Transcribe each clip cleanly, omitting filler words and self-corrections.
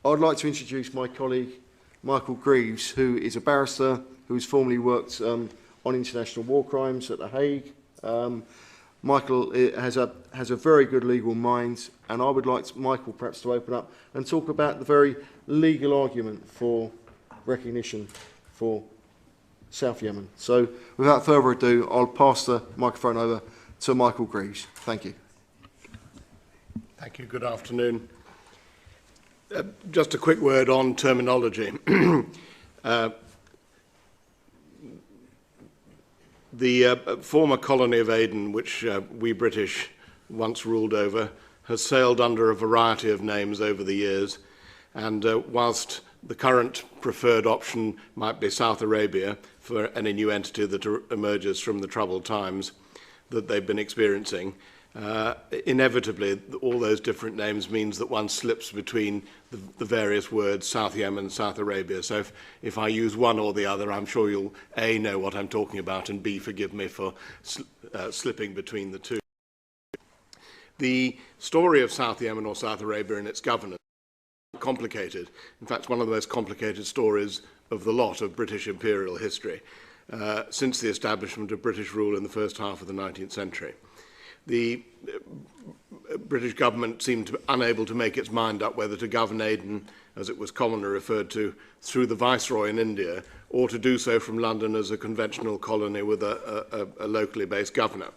I'd like to introduce my colleague, Michael Greaves, who is a barrister who's formerly worked on international war crimes at The Hague. Michael has a very good legal mind, and I would like Michael perhaps to open up and talk about the very legal argument for recognition for South Yemen. So, without further ado, I'll pass the microphone over to Michael Greaves. Thank you. Thank you. Good afternoon. Just a quick word on terminology. The former colony of Aden, which we British once ruled over, has sailed under a variety of names over the years, and whilst the current preferred option might be South Arabia for any new entity that emerges from the troubled times that they've been experiencing, inevitably all those different names means that one slips between the various words South Yemen, South Arabia. So if I use one or the other, I'm sure you'll A, know what I'm talking about, and B, forgive me for slipping between the two. The story of South Yemen or South Arabia and its governance is complicated. In fact, one of the most complicated stories of the lot of British imperial history since the establishment of British rule in the first half of the 19th century. The British government seemed unable to make its mind up whether to govern Aden, as it was commonly referred to, through the Viceroy in India, or to do so from London as a conventional colony with a locally based governor.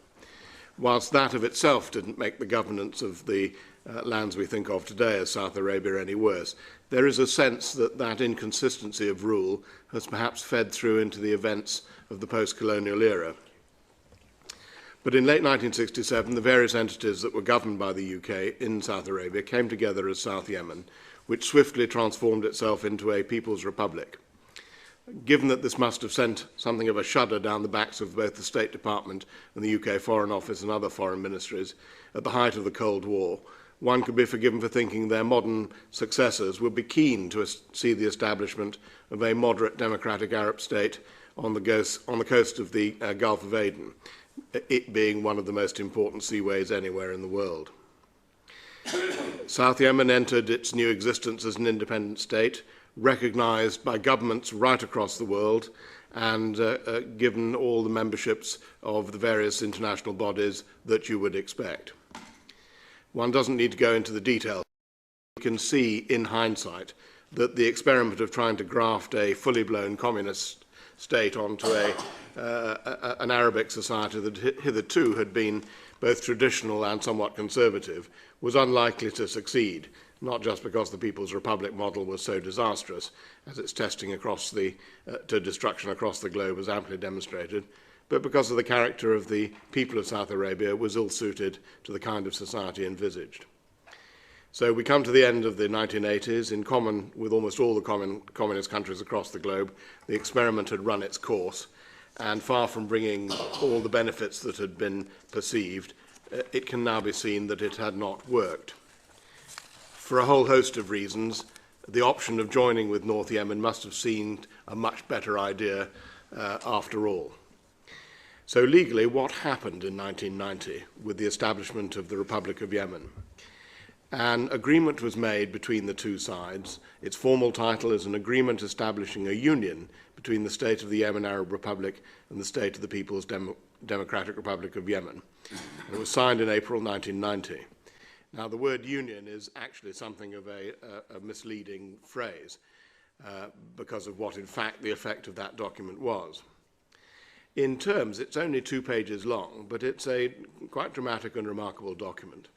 Whilst that of itself didn't make the governance of the lands we think of today as South Arabia any worse, there is a sense that that inconsistency of rule has perhaps fed through into the events of the post-colonial era. But in late 1967, the various entities that were governed by the UK in South Arabia came together as South Yemen, which swiftly transformed itself into a People's Republic. Given that this must have sent something of a shudder down the backs of both the State Department and the UK Foreign Office and other foreign ministries at the height of the Cold War, one could be forgiven for thinking their modern successors would be keen to see the establishment of a moderate democratic Arab state on the coast of the Gulf of Aden, it being one of the most important seaways anywhere in the world. South Yemen entered its new existence as an independent state, recognised by governments right across the world and given all the memberships of the various international bodies that you would expect. One doesn't need to go into the details. You can see in hindsight that the experiment of trying to graft a fully blown communist state onto an Arabic society that hitherto had been both traditional and somewhat conservative was unlikely to succeed, not just because the People's Republic model was so disastrous, as its testing to destruction across the globe was amply demonstrated, but because of the character of the people of South Arabia was ill-suited to the kind of society envisaged. So we come to the end of the 1980s. In common with almost all the communist countries across the globe, the experiment had run its course, and far from bringing all the benefits that had been perceived, it can now be seen that it had not worked. For a whole host of reasons, the option of joining with North Yemen must have seemed a much better idea after all. So legally, what happened in 1990 with the establishment of the Republic of Yemen? An agreement was made between the two sides. Its formal title is an agreement establishing a union between the state of the Yemen Arab Republic and the state of the People's Democratic Republic of Yemen. And it was signed in April 1990. Now, the word union is actually something of a misleading phrase because of what, in fact, the effect of that document was. In terms, it's only 2 pages long, but it's a quite dramatic and remarkable document.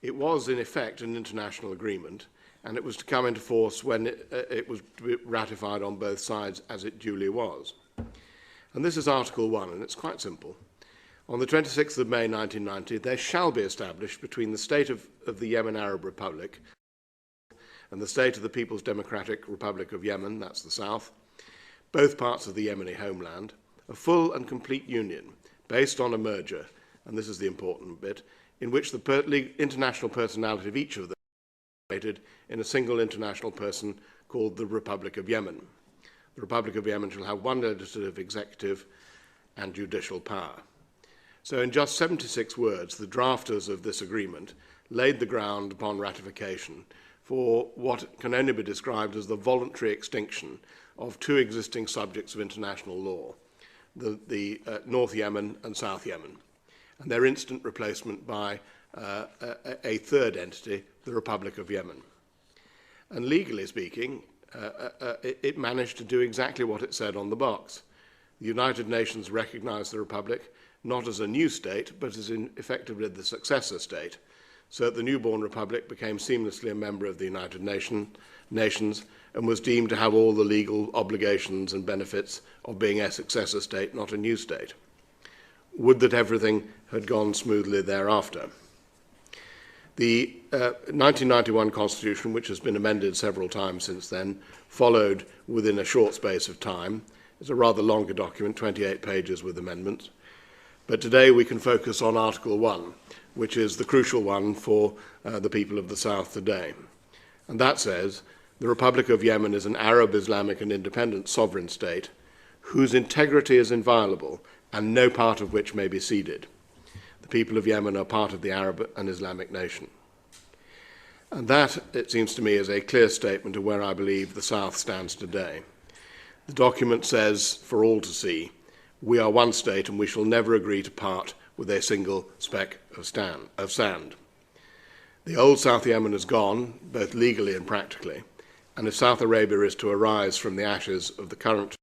It was, in effect, an international agreement, and it was to come into force when it was to be ratified on both sides, as it duly was. And this is Article 1, and it's quite simple. On the 26th of May 1990, there shall be established between the state of the Yemen Arab Republic and the state of the People's Democratic Republic of Yemen, that's the south, both parts of the Yemeni homeland, a full and complete union based on a merger, and this is the important bit, in which the international personality of each of them is created in a single international person called the Republic of Yemen. The Republic of Yemen shall have one legislative, executive, and judicial power. So in just 76 words, the drafters of this agreement laid the ground upon ratification for what can only be described as the voluntary extinction of two existing subjects of international law, the North Yemen and South Yemen, and their instant replacement by a third entity, the Republic of Yemen. And legally speaking, it managed to do exactly what it said on the box. The United Nations recognized the Republic not as a new state, but as effectively the successor state, so that the newborn Republic became seamlessly a member of the United Nations and was deemed to have all the legal obligations and benefits of being a successor state, not a new state. Would that everything had gone smoothly thereafter. The 1991 Constitution, which has been amended several times since then, followed within a short space of time. It's a rather longer document, 28 pages with amendments. But today we can focus on Article 1, which is the crucial one for the people of the South today. And that says, the Republic of Yemen is an Arab, Islamic and independent sovereign state whose integrity is inviolable and no part of which may be ceded. The people of Yemen are part of the Arab and Islamic nation. And that, it seems to me, is a clear statement of where I believe the South stands today. The document says, for all to see, we are one state and we shall never agree to part with a single speck of sand. The old South Yemen is gone, both legally and practically, and if South Arabia is to arise from the ashes of the current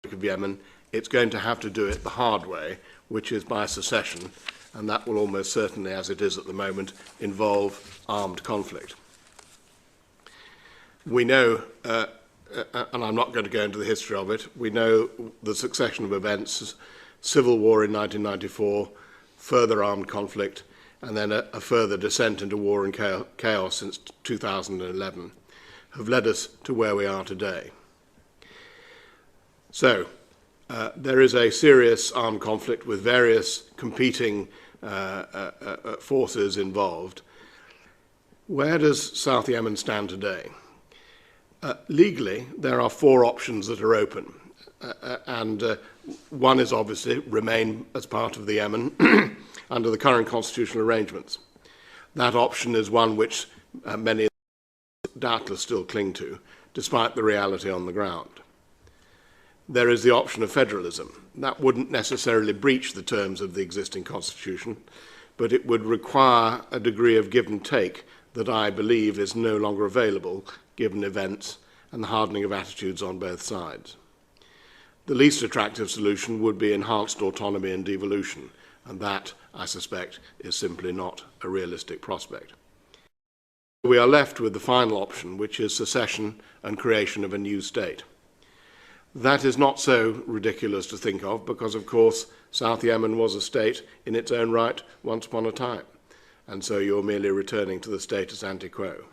Republic of Yemen, it's going to have to do it the hard way, which is by secession, and that will almost certainly, as it is at the moment, involve armed conflict. We know, and I'm not going to go into the history of it, we know the succession of events, civil war in 1994, further armed conflict, and then a further descent into war and chaos since 2011, have led us to where we are today. So, there is a serious armed conflict with various competing forces involved. Where does South Yemen stand today? Legally, there are four options that are open, and one is obviously remain as part of the Yemen under the current constitutional arrangements. That option is one which many doubtless still cling to, despite the reality on the ground. There is the option of federalism. That wouldn't necessarily breach the terms of the existing constitution, but it would require a degree of give and take that I believe is no longer available given events and the hardening of attitudes on both sides. The least attractive solution would be enhanced autonomy and devolution, and that, I suspect, is simply not a realistic prospect. We are left with the final option, which is secession and creation of a new state. That is not so ridiculous to think of because, of course, South Yemen was a state in its own right once upon a time, and so you're merely returning to the status ante quo.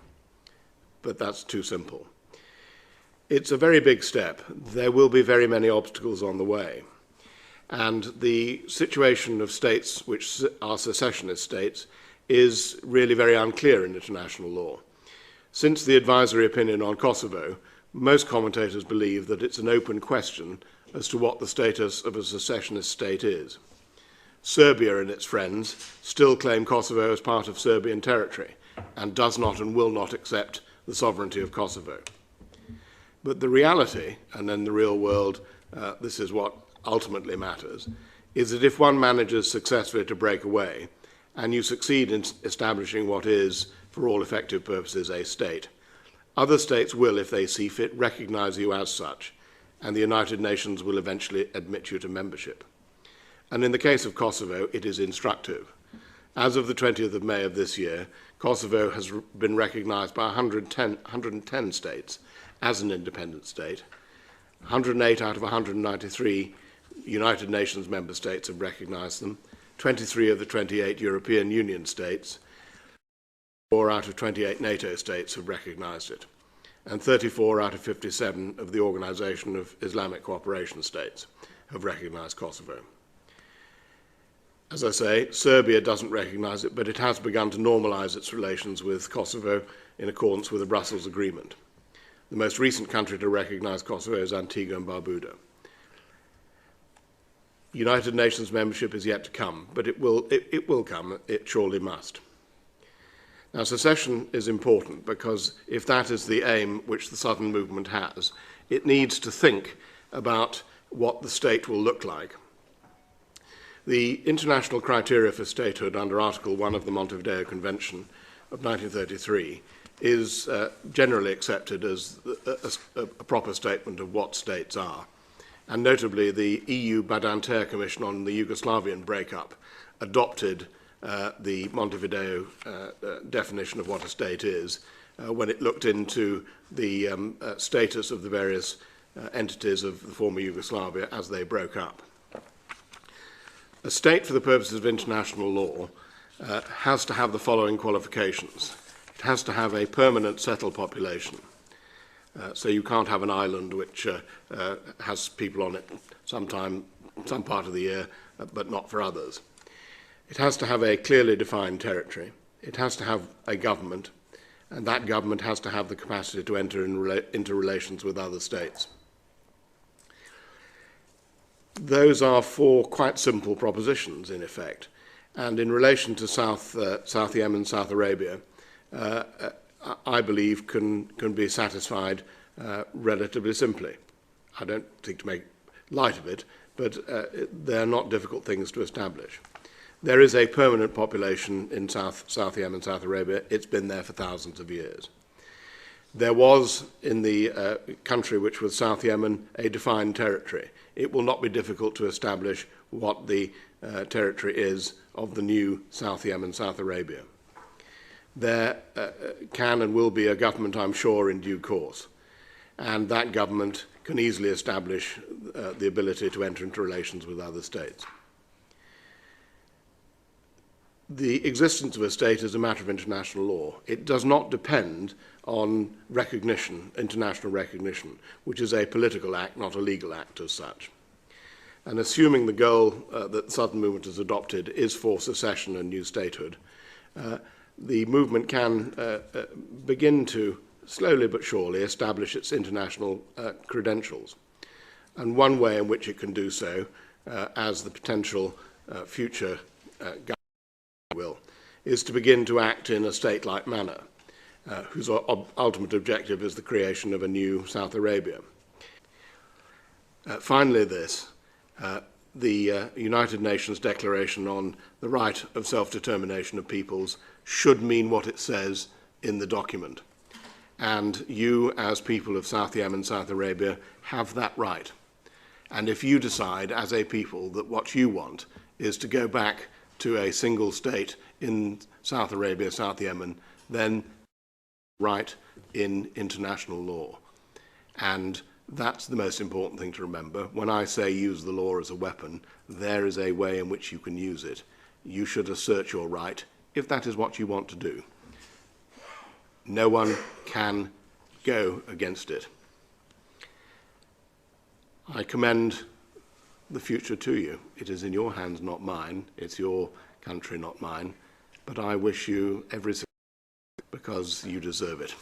But that's too simple. It's a very big step. There will be very many obstacles on the way. And the situation of states which are secessionist states is really very unclear in international law. Since the advisory opinion on Kosovo, most commentators believe that it's an open question as to what the status of a secessionist state is. Serbia and its friends still claim Kosovo as part of Serbian territory and does not and will not accept the sovereignty of Kosovo. But the reality, and in the real world, this is what ultimately matters, is that if one manages successfully to break away, and you succeed in establishing what is, for all effective purposes, a state, other states will, if they see fit, recognize you as such, and the United Nations will eventually admit you to membership. And in the case of Kosovo, it is instructive. As of the 20th of May of this year, Kosovo has been recognized by 110 states as an independent state. 108 out of 193 United Nations member states have recognized them. 23 of the 28 European Union states, 4 out of 28 NATO states have recognized it, and 34 out of 57 of the Organization of Islamic Cooperation states have recognized Kosovo. As I say, Serbia doesn't recognize it, but it has begun to normalize its relations with Kosovo in accordance with the Brussels Agreement. The most recent country to recognize Kosovo is Antigua and Barbuda. United Nations membership is yet to come, but it will come, it surely must. Now, secession is important because if that is the aim which the Southern movement has, it needs to think about what the state will look like. The international criteria for statehood under Article 1 of the Montevideo Convention of 1933 is generally accepted as a proper statement of what states are. And notably, the EU Badinter Commission on the Yugoslavian breakup adopted the Montevideo definition of what a state is when it looked into the status of the various entities of the former Yugoslavia as they broke up. A state, for the purposes of international law, has to have the following qualifications. It has to have a permanent settled population. So you can't have an island which has people on it some part of the year, but not for others. It has to have a clearly defined territory. It has to have a government, and that government has to have the capacity to enter into relations with other states. Those are four quite simple propositions, in effect. And in relation to South Yemen, South Arabia, I believe can be satisfied relatively simply. I don't think to make light of it, but they're not difficult things to establish. There is a permanent population in South Yemen, South Arabia. It's been there for thousands of years. There was, in the country which was South Yemen, a defined territory. It will not be difficult to establish what the territory is of the new South Yemen, South Arabia. There can and will be a government, I'm sure, in due course, and that government can easily establish the ability to enter into relations with other states. The existence of a state is a matter of international law. It does not depend on recognition, international recognition, which is a political act, not a legal act as such. And assuming the goal that the Southern movement has adopted is for secession and new statehood, the movement can begin to, slowly but surely, establish its international credentials. And one way in which it can do so, as the potential future government will, is to begin to act in a state-like manner, whose ultimate objective is the creation of a new South Arabia. Finally, the United Nations Declaration on the Right of Self-Determination of Peoples should mean what it says in the document. And you, as people of South Yemen, South Arabia, have that right. And if you decide, as a people, that what you want is to go back to a single state in South Arabia, South Yemen, then right in international law. And that's the most important thing to remember. When I say use the law as a weapon, there is a way in which you can use it. You should assert your right if that is what you want to do. No one can go against it. I commend the future to you. It is in your hands, not mine. It's your country, not mine. But I wish you every success because you deserve it.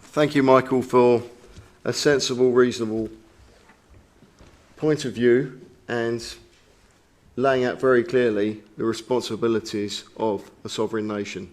Thank you, Michael, for a sensible, reasonable point of view and laying out very clearly the responsibilities of a sovereign nation.